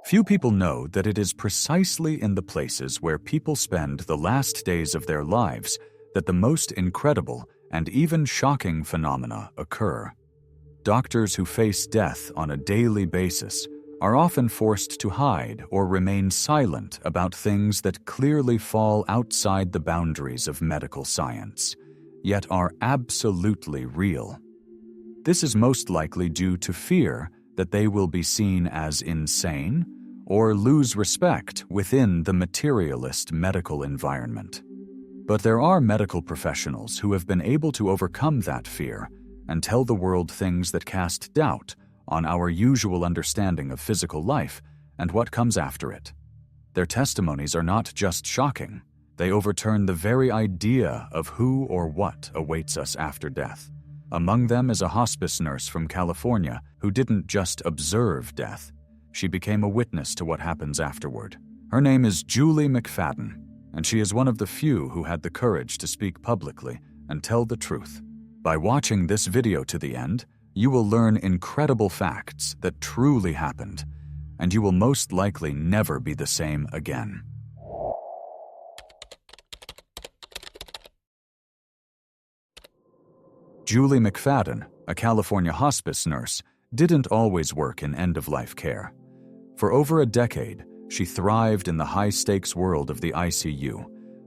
Few people know that it is precisely in the places where people spend the last days of their lives that the most incredible and even shocking phenomena occur. Doctors who face death on a daily basis are often forced to hide or remain silent about things that clearly fall outside the boundaries of medical science, yet are absolutely real. This is most likely due to fear that they will be seen as insane or lose respect within the materialist medical environment. But there are medical professionals who have been able to overcome that fear and tell the world things that cast doubt on our usual understanding of physical life and what comes after it. Their testimonies are not just shocking, they overturn the very idea of who or what awaits us after death. Among them is a hospice nurse from California who didn't just observe death, she became a witness to what happens afterward. Her name is Julie McFadden, and she is one of the few who had the courage to speak publicly and tell the truth. By watching this video to the end, you will learn incredible facts that truly happened, and you will most likely never be the same again. Julie McFadden, a California hospice nurse, didn't always work in end-of-life care. For over a decade, she thrived in the high-stakes world of the ICU,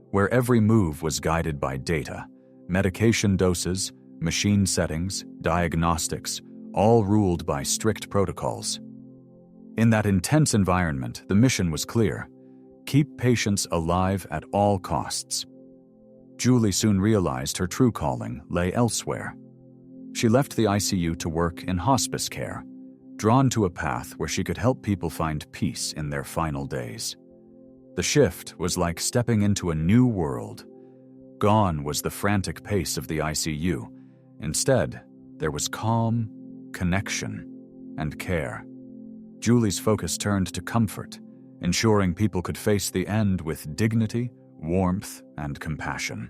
where every move was guided by data, medication doses, machine settings, diagnostics, all ruled by strict protocols. In that intense environment, the mission was clear: keep patients alive at all costs. Julie soon realized her true calling lay elsewhere. She left the ICU to work in hospice care, drawn to a path where she could help people find peace in their final days. The shift was like stepping into a new world. Gone was the frantic pace of the ICU. Instead, there was calm, connection, and care. Julie's focus turned to comfort, ensuring people could face the end with dignity, warmth, and compassion.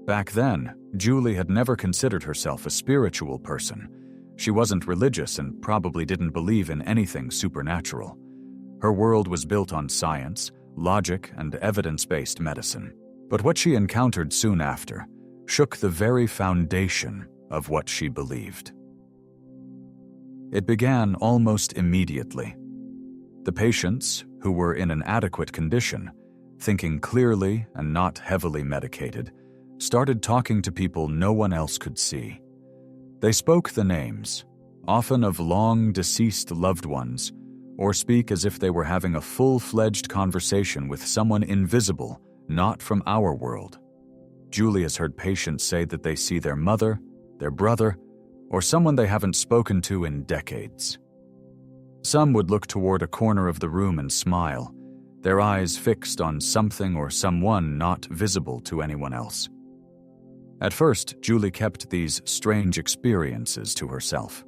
Back then, Julie had never considered herself a spiritual person. She wasn't religious and probably didn't believe in anything supernatural. Her world was built on science, logic, and evidence-based medicine. But what she encountered soon after shook the very foundation of what she believed. It began almost immediately. The patients, who were in an adequate condition, thinking clearly and not heavily medicated, started talking to people no one else could see. They spoke the names, often of long-deceased loved ones, or speak as if they were having a full-fledged conversation with someone invisible, not from our world. Julie has heard patients say that they see their mother, their brother, or someone they haven't spoken to in decades. Some would look toward a corner of the room and smile, their eyes fixed on something or someone not visible to anyone else. At first, Julie kept these strange experiences to herself.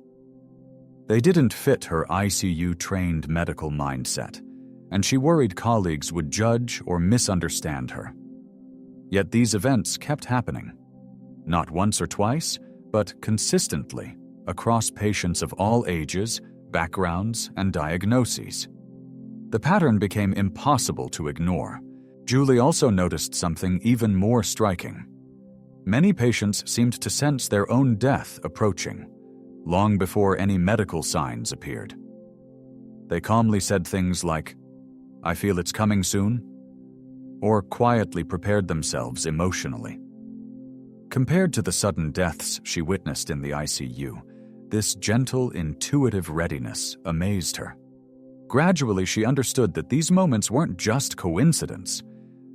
They didn't fit her ICU-trained medical mindset, and she worried colleagues would judge or misunderstand her. Yet these events kept happening. Not once or twice, but consistently, across patients of all ages, backgrounds, and diagnoses. The pattern became impossible to ignore. Julie also noticed something even more striking. Many patients seemed to sense their own death approaching, long before any medical signs appeared. They calmly said things like, "I feel it's coming soon," or quietly prepared themselves emotionally. Compared to the sudden deaths she witnessed in the ICU, this gentle, intuitive readiness amazed her. Gradually, she understood that these moments weren't just coincidence.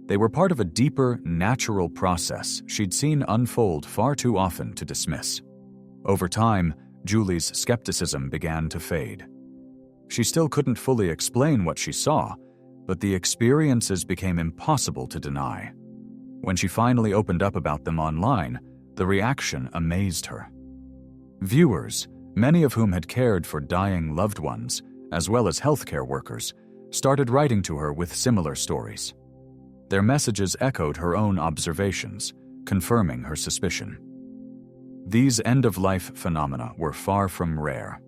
They were part of a deeper, natural process she'd seen unfold far too often to dismiss. Over time, Julie's skepticism began to fade. She still couldn't fully explain what she saw, but the experiences became impossible to deny. When she finally opened up about them online, the reaction amazed her. Viewers, many of whom had cared for dying loved ones, as well as healthcare workers, started writing to her with similar stories. Their messages echoed her own observations, confirming her suspicion. These end-of-life phenomena were far from rare.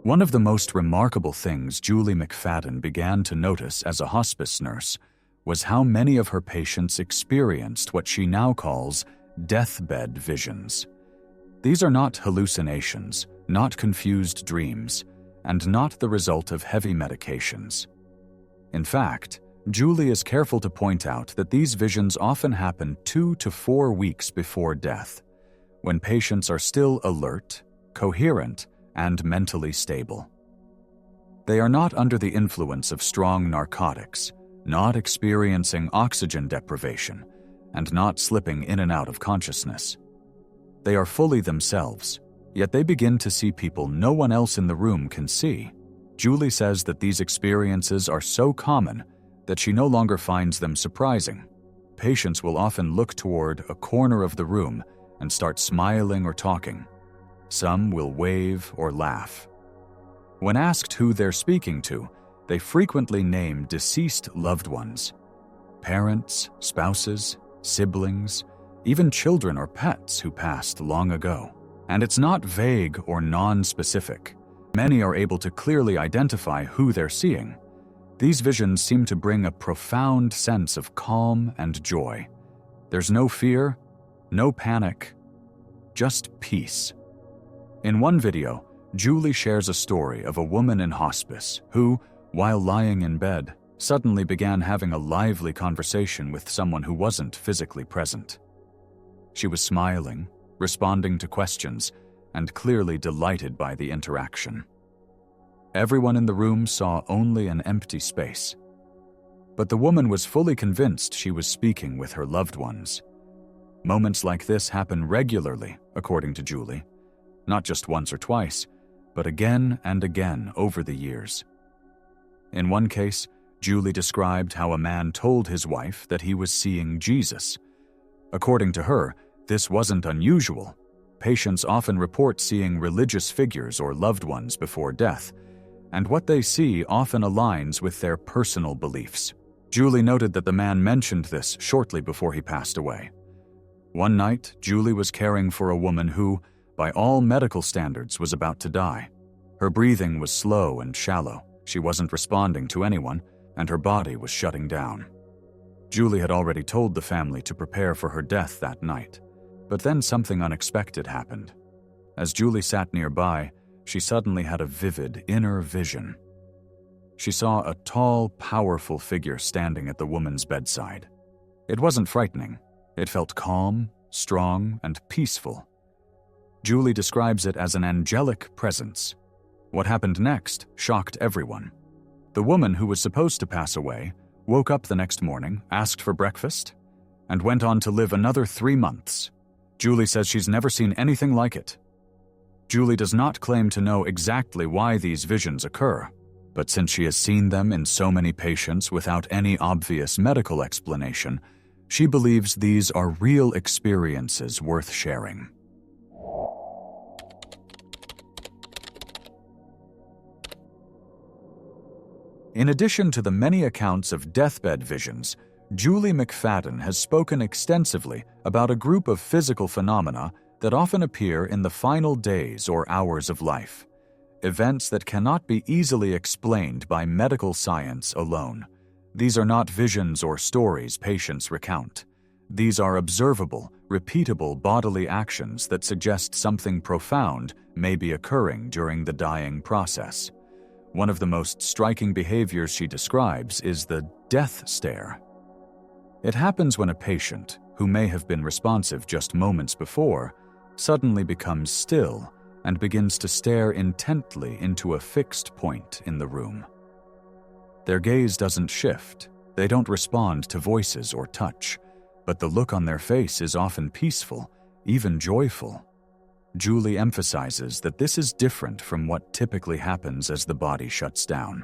One of the most remarkable things Julie McFadden began to notice as a hospice nurse was how many of her patients experienced what she now calls deathbed visions. These are not hallucinations, not confused dreams, and not the result of heavy medications. In fact, Julie is careful to point out that these visions often happen 2 to 4 weeks before death, when patients are still alert, coherent, and mentally stable. They are not under the influence of strong narcotics, not experiencing oxygen deprivation, and not slipping in and out of consciousness. They are fully themselves, yet they begin to see people no one else in the room can see. Julie says that these experiences are so common that she no longer finds them surprising. Patients will often look toward a corner of the room and start smiling or talking. Some will wave or laugh. When asked who they're speaking to, they frequently name deceased loved ones. Parents, spouses, siblings, even children or pets who passed long ago. And it's not vague or non-specific. Many are able to clearly identify who they're seeing. These visions seem to bring a profound sense of calm and joy. There's no fear, no panic, just peace. In one video, Julie shares a story of a woman in hospice who, while lying in bed, suddenly began having a lively conversation with someone who wasn't physically present. She was smiling, responding to questions, and clearly delighted by the interaction. Everyone in the room saw only an empty space. But the woman was fully convinced she was speaking with her loved ones. Moments like this happen regularly, according to Julie. Not just once or twice, but again and again over the years. In one case, Julie described how a man told his wife that he was seeing Jesus. According to her, this wasn't unusual. Patients often report seeing religious figures or loved ones before death, and what they see often aligns with their personal beliefs. Julie noted that the man mentioned this shortly before he passed away. One night, Julie was caring for a woman who, by all medical standards, was about to die. Her breathing was slow and shallow. She wasn't responding to anyone, and her body was shutting down. Julie had already told the family to prepare for her death that night. But then something unexpected happened. As Julie sat nearby, she suddenly had a vivid inner vision. She saw a tall, powerful figure standing at the woman's bedside. It wasn't frightening. It felt calm, strong, and peaceful. Julie describes it as an angelic presence. What happened next shocked everyone. The woman who was supposed to pass away woke up the next morning, asked for breakfast, and went on to live another 3 months. Julie says she's never seen anything like it. Julie does not claim to know exactly why these visions occur, but since she has seen them in so many patients without any obvious medical explanation, she believes these are real experiences worth sharing. In addition to the many accounts of deathbed visions, Julie McFadden has spoken extensively about a group of physical phenomena that often appear in the final days or hours of life, events that cannot be easily explained by medical science alone. These are not visions or stories patients recount. These are observable, repeatable bodily actions that suggest something profound may be occurring during the dying process. One of the most striking behaviors she describes is the death stare. It happens when a patient, who may have been responsive just moments before, suddenly becomes still and begins to stare intently into a fixed point in the room. Their gaze doesn't shift, they don't respond to voices or touch, but the look on their face is often peaceful, even joyful. Julie emphasizes that this is different from what typically happens as the body shuts down.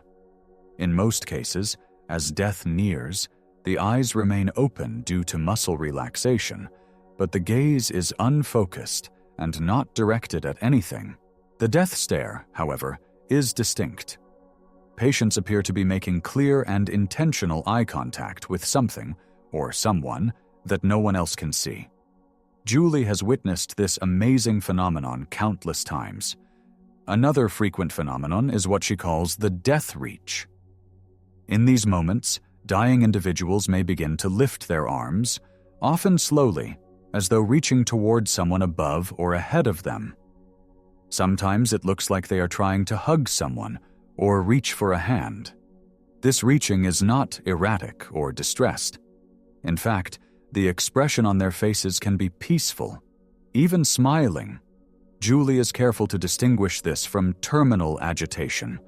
In most cases, as death nears, the eyes remain open due to muscle relaxation, but the gaze is unfocused and not directed at anything. The death stare, however, is distinct. Patients appear to be making clear and intentional eye contact with something, or someone, that no one else can see. Julie has witnessed this amazing phenomenon countless times. Another frequent phenomenon is what she calls the death reach. In these moments, dying individuals may begin to lift their arms, often slowly, as though reaching toward someone above or ahead of them. Sometimes it looks like they are trying to hug someone or reach for a hand. This reaching is not erratic or distressed. In fact, the expression on their faces can be peaceful, even smiling. Julie is careful to distinguish this from terminal agitation,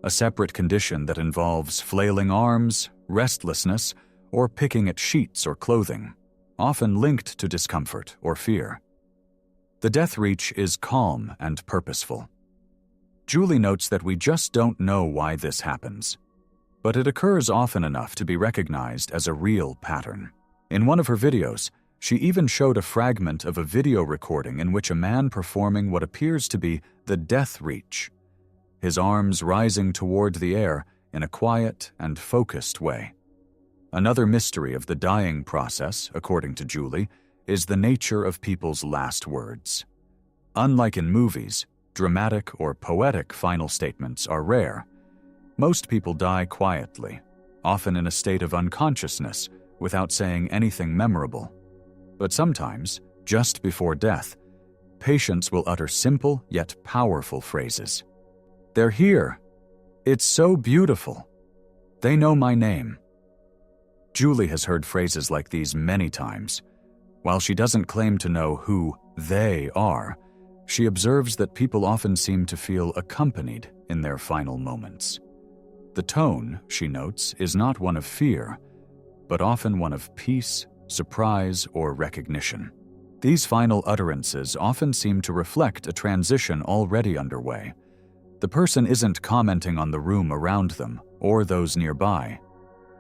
a separate condition that involves flailing arms, restlessness, or picking at sheets or clothing, often linked to discomfort or fear. The death reach is calm and purposeful. Julie notes that we just don't know why this happens, but it occurs often enough to be recognized as a real pattern. In one of her videos, she even showed a fragment of a video recording in which a man performing what appears to be the death reach, his arms rising toward the air in a quiet and focused way. Another mystery of the dying process, according to Julie, is the nature of people's last words. Unlike in movies, dramatic or poetic final statements are rare. Most people die quietly, often in a state of unconsciousness, without saying anything memorable. But sometimes, just before death, patients will utter simple yet powerful phrases. "They're here. It's so beautiful. They know my name." Julie has heard phrases like these many times. While she doesn't claim to know who they are, she observes that people often seem to feel accompanied in their final moments. The tone, she notes, is not one of fear, but often one of peace, surprise, or recognition. These final utterances often seem to reflect a transition already underway. The person isn't commenting on the room around them or those nearby.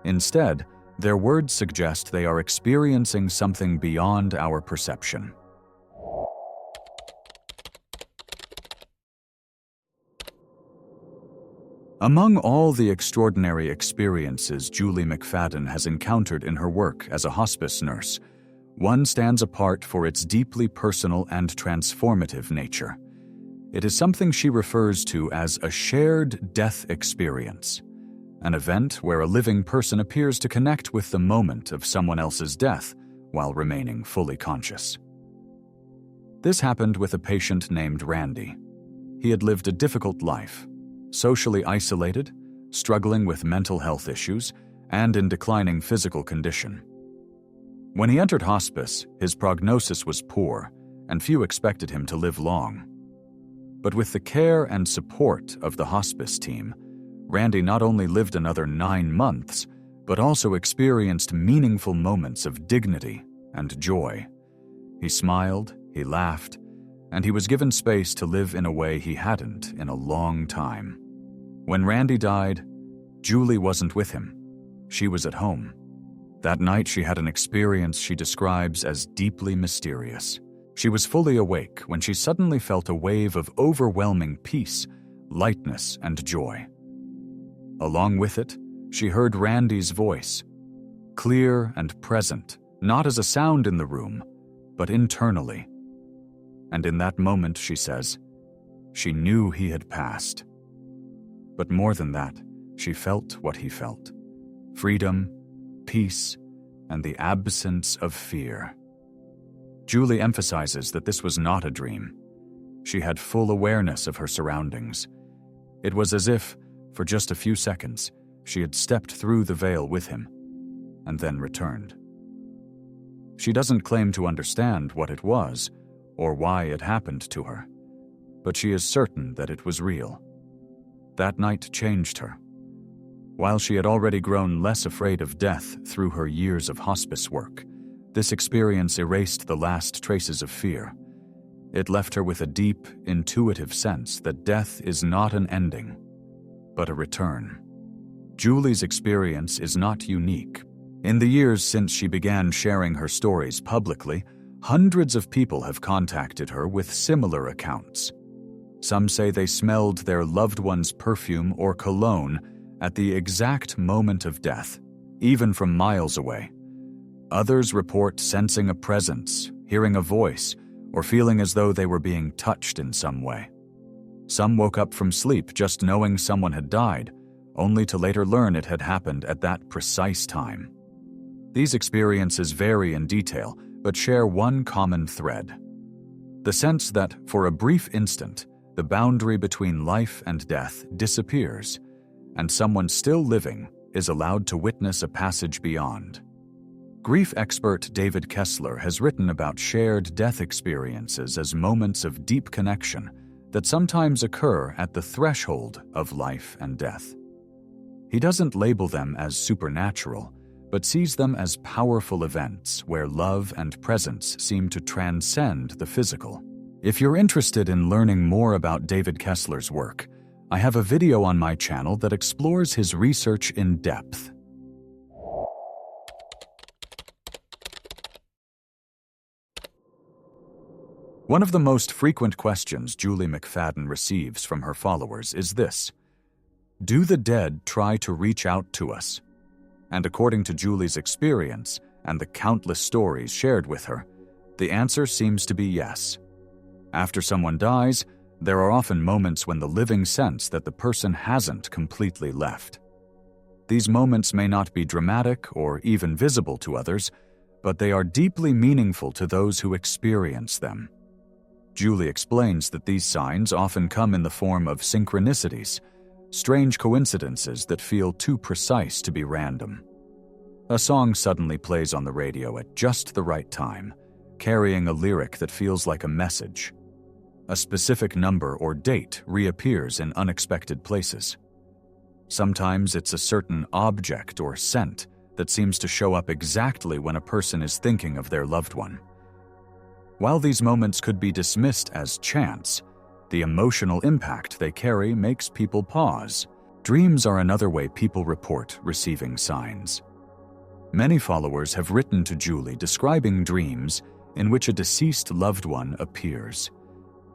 Instead, their words suggest they are experiencing something beyond our perception. Among all the extraordinary experiences Julie McFadden has encountered in her work as a hospice nurse, one stands apart for its deeply personal and transformative nature. It is something she refers to as a shared death experience, an event where a living person appears to connect with the moment of someone else's death while remaining fully conscious. This happened with a patient named Randy. He had lived a difficult life, socially isolated, struggling with mental health issues, and in declining physical condition. When he entered hospice, his prognosis was poor, and few expected him to live long. But with the care and support of the hospice team, Randy not only lived another 9 months, but also experienced meaningful moments of dignity and joy. He smiled, he laughed, and he was given space to live in a way he hadn't in a long time. When Randy died, Julie wasn't with him. She was at home. That night she had an experience she describes as deeply mysterious. She was fully awake when she suddenly felt a wave of overwhelming peace, lightness, and joy. Along with it, she heard Randy's voice, clear and present, not as a sound in the room, but internally. And in that moment, she says, she knew he had passed. But more than that, she felt what he felt: freedom, peace, and the absence of fear. Julie emphasizes that this was not a dream. She had full awareness of her surroundings. It was as if, for just a few seconds, she had stepped through the veil with him, and then returned. She doesn't claim to understand what it was, or why it happened to her, but she is certain that it was real. That night changed her. While she had already grown less afraid of death through her years of hospice work, this experience erased the last traces of fear. It left her with a deep, intuitive sense that death is not an ending, but a return. Julie's experience is not unique. In the years since she began sharing her stories publicly, hundreds of people have contacted her with similar accounts. Some say they smelled their loved one's perfume or cologne at the exact moment of death, even from miles away. Others report sensing a presence, hearing a voice, or feeling as though they were being touched in some way. Some woke up from sleep just knowing someone had died, only to later learn it had happened at that precise time. These experiences vary in detail, but share one common thread: the sense that, for a brief instant, the boundary between life and death disappears, and someone still living is allowed to witness a passage beyond. Grief expert David Kessler has written about shared death experiences as moments of deep connection that sometimes occur at the threshold of life and death. He doesn't label them as supernatural, but sees them as powerful events where love and presence seem to transcend the physical. If you're interested in learning more about David Kessler's work, I have a video on my channel that explores his research in depth. One of the most frequent questions Julie McFadden receives from her followers is this: do the dead try to reach out to us? And according to Julie's experience and the countless stories shared with her, the answer seems to be yes. After someone dies, there are often moments when the living sense that the person hasn't completely left. These moments may not be dramatic or even visible to others, but they are deeply meaningful to those who experience them. Julie explains that these signs often come in the form of synchronicities, strange coincidences that feel too precise to be random. A song suddenly plays on the radio at just the right time, carrying a lyric that feels like a message. A specific number or date reappears in unexpected places. Sometimes it's a certain object or scent that seems to show up exactly when a person is thinking of their loved one. While these moments could be dismissed as chance, the emotional impact they carry makes people pause. Dreams are another way people report receiving signs. Many followers have written to Julie describing dreams in which a deceased loved one appears,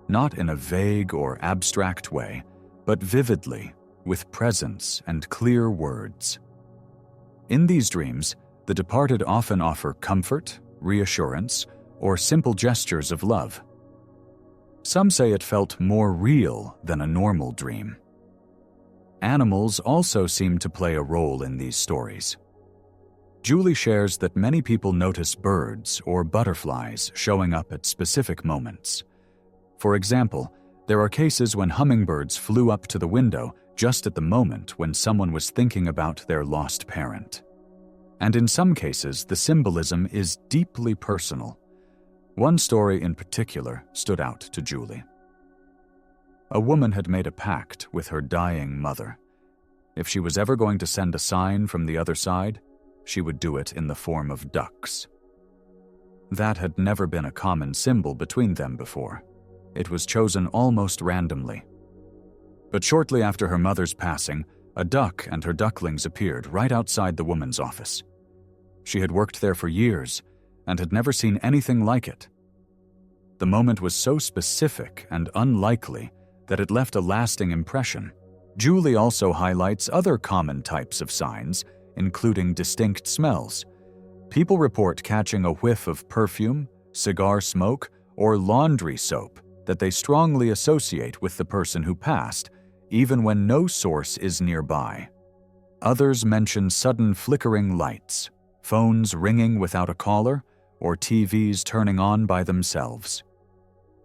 not in a vague or abstract way, but vividly, with presence and clear words. In these dreams, the departed often offer comfort, reassurance, or simple gestures of love. Some say it felt more real than a normal dream. Animals also seem to play a role in these stories. Julie shares that many people notice birds or butterflies showing up at specific moments. For example, there are cases when hummingbirds flew up to the window just at the moment when someone was thinking about their lost parent. And in some cases, the symbolism is deeply personal. One story in particular stood out to Julie. A woman had made a pact with her dying mother. If she was ever going to send a sign from the other side, she would do it in the form of ducks. That had never been a common symbol between them before. It was chosen almost randomly. But shortly after her mother's passing, a duck and her ducklings appeared right outside the woman's office. She had worked there for years and had never seen anything like it. The moment was so specific and unlikely that it left a lasting impression. Julie also highlights other common types of signs, including distinct smells. People report catching a whiff of perfume, cigar smoke, or laundry soap that they strongly associate with the person who passed, even when no source is nearby. Others mention sudden flickering lights, phones ringing without a caller, or TVs turning on by themselves.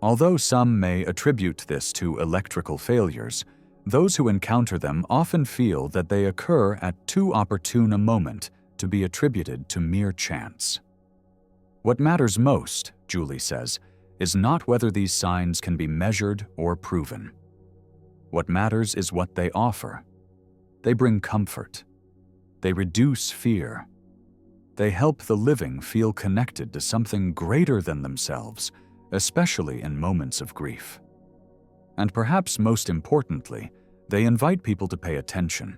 Although some may attribute this to electrical failures, those who encounter them often feel that they occur at too opportune a moment to be attributed to mere chance. What matters most, Julie says, is not whether these signs can be measured or proven. What matters is what they offer. They bring comfort. They reduce fear. They help the living feel connected to something greater than themselves, especially in moments of grief. And perhaps most importantly, they invite people to pay attention,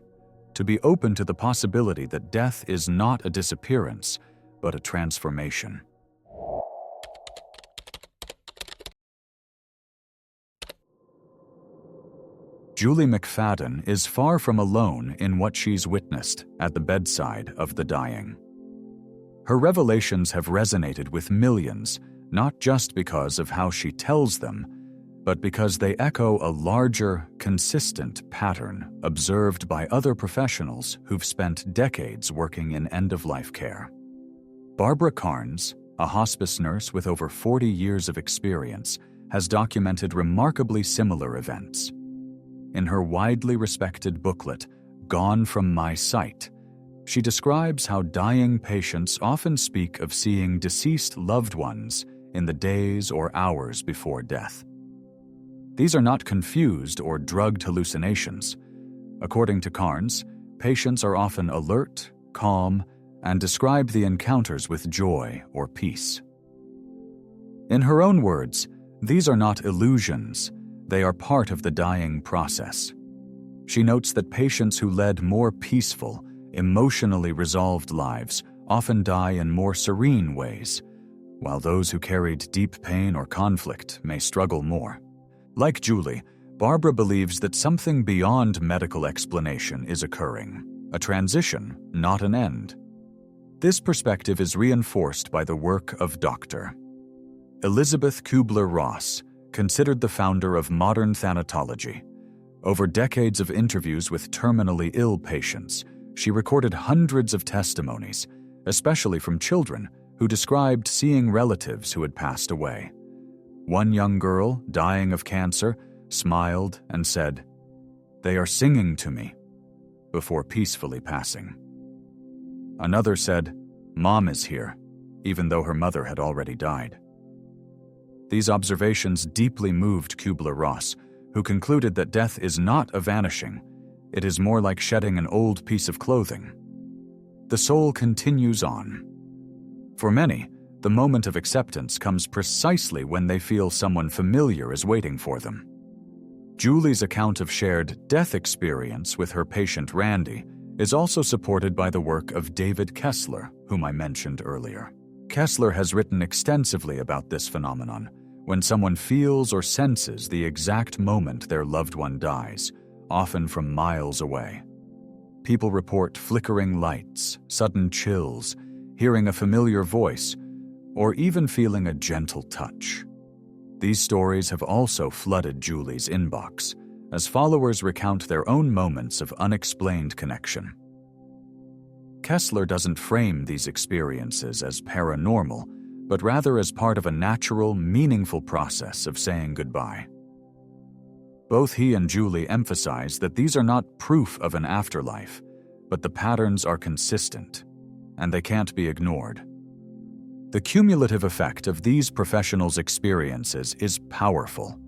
to be open to the possibility that death is not a disappearance, but a transformation. Julie McFadden is far from alone in what she's witnessed at the bedside of the dying. Her revelations have resonated with millions, not just because of how she tells them, but because they echo a larger, consistent pattern observed by other professionals who've spent decades working in end-of-life care. Barbara Karnes, a hospice nurse with over 40 years of experience, has documented remarkably similar events. In her widely respected booklet, Gone from My Sight, she describes how dying patients often speak of seeing deceased loved ones in the days or hours before death. These are not confused or drugged hallucinations. According to Karnes, patients are often alert, calm, and describe the encounters with joy or peace. In her own words, these are not illusions, they are part of the dying process. She notes that patients who led more peaceful, emotionally resolved lives often die in more serene ways, while those who carried deep pain or conflict may struggle more. Like Julie, Barbara believes that something beyond medical explanation is occurring, a transition, not an end. This perspective is reinforced by the work of Dr. Elisabeth Kübler-Ross, considered the founder of modern thanatology. Over decades of interviews with terminally ill patients, she recorded hundreds of testimonies, especially from children who described seeing relatives who had passed away. One young girl, dying of cancer, smiled and said, "They are singing to me," before peacefully passing. Another said, "Mom is here," even though her mother had already died. These observations deeply moved Kübler-Ross, who concluded that death is not a vanishing, it is more like shedding an old piece of clothing. The soul continues on. For many, the moment of acceptance comes precisely when they feel someone familiar is waiting for them. Julie's account of shared death experience with her patient Randy is also supported by the work of David Kessler, whom I mentioned earlier. Kessler has written extensively about this phenomenon, when someone feels or senses the exact moment their loved one dies, often from miles away. People report flickering lights, sudden chills, hearing a familiar voice, or even feeling a gentle touch. These stories have also flooded Julie's inbox, as followers recount their own moments of unexplained connection. Kessler doesn't frame these experiences as paranormal, but rather as part of a natural, meaningful process of saying goodbye. Both he and Julie emphasize that these are not proof of an afterlife, but the patterns are consistent, and they can't be ignored. The cumulative effect of these professionals' experiences is powerful.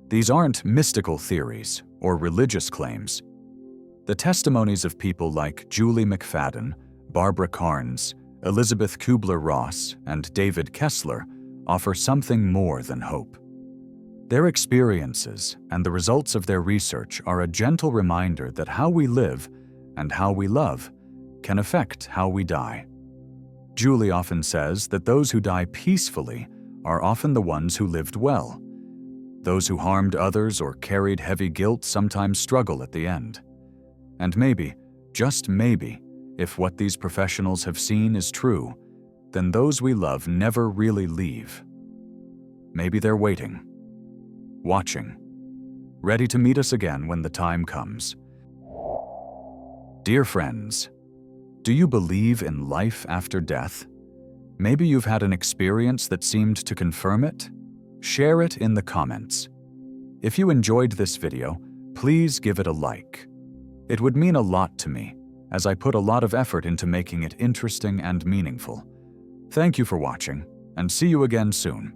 These aren't mystical theories or religious claims. The testimonies of people like Julie McFadden, Barbara Karnes, Elisabeth Kübler-Ross, and David Kessler offer something more than hope. Their experiences and the results of their research are a gentle reminder that how we live and how we love can affect how we die. Julie often says that those who die peacefully are often the ones who lived well. Those who harmed others or carried heavy guilt sometimes struggle at the end. And maybe, just maybe, if what these professionals have seen is true, then those we love never really leave. Maybe they're waiting, watching, ready to meet us again when the time comes. Dear friends, do you believe in life after death? Maybe you've had an experience that seemed to confirm it? Share it in the comments. If you enjoyed this video, please give it a like. It would mean a lot to me, as I put a lot of effort into making it interesting and meaningful. Thank you for watching, and see you again soon.